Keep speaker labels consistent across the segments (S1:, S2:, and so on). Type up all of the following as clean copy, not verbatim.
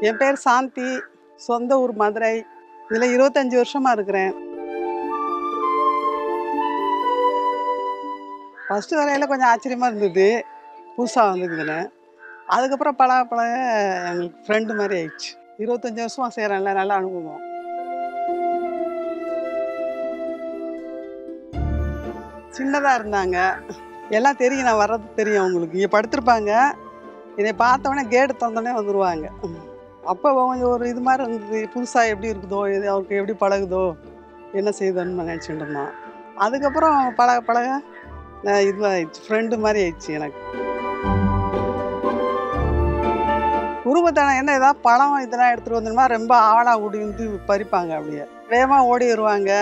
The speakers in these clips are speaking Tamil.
S1: என் பேர் சாந்தி. சொந்த ஊர் மதுரை. இதில் 25 வருஷமாக இருக்கிறேன். ஃபஸ்ட்டு வரையில் கொஞ்சம் ஆச்சரியமாக இருந்தது, புதுசாக வந்துக்குதுன்னு. அதுக்கப்புறம் பழக பழக எங்களுக்கு ஃப்ரெண்டு மாதிரி ஆயிடுச்சு. 25 வருஷமாக செய்கிறேன்ல, நல்ல அனுபவம். சின்னதாக இருந்தாங்க, எல்லாம் தெரியும், நான் வர்றது தெரியும் அவங்களுக்கு. இங்கே படுத்திருப்பாங்க, இதை பார்த்தோன்னே கேட்டு தந்தோடனே வந்துடுவாங்க. அப்போ கொஞ்சம் ஒரு இது மாதிரி இருந்தது, புதுசாக எப்படி இருக்குதோ, இது அவருக்கு எப்படி பழகுதோ, என்ன செய்யுதோன்னு நினச்சிட்டு இருந்தோம். அதுக்கப்புறம் பழக பழக இதுவாகிடுச்சு, ஃப்ரெண்டு மாதிரி ஆயிடுச்சு எனக்கு. குடும்பத்தான என்ன ஏதாவது பழம் இதெல்லாம் எடுத்துகிட்டு வந்தோம்னா ரொம்ப ஆவலாக ஓடி வந்து பறிப்பாங்க. அப்படியே வேகமாக ஓடி வருவாங்க,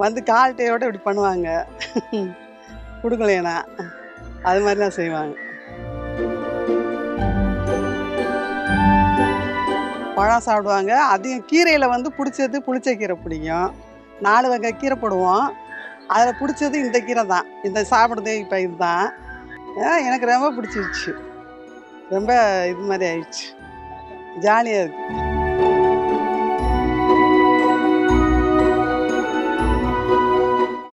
S1: வந்து கால்ட்டையோடு இப்படி பண்ணுவாங்க. கொடுக்கலையேண்ணா அது மாதிரிலாம் செய்வாங்க. பழம் சாப்பிடுவாங்க. அதிகம் கீரையில் வந்து பிடிச்சது புளிச்ச கீரை பிடிக்கும். 4 வகை கீரை போடுவோம், அதில் பிடிச்சது இந்த கீரை தான். இந்த சாப்பிடுதே இப்போ இதுதான் எனக்கு ரொம்ப பிடிச்சிருச்சு. ரொம்ப இது மாதிரி ஆயிடுச்சு, ஜாலியாக இருக்குது.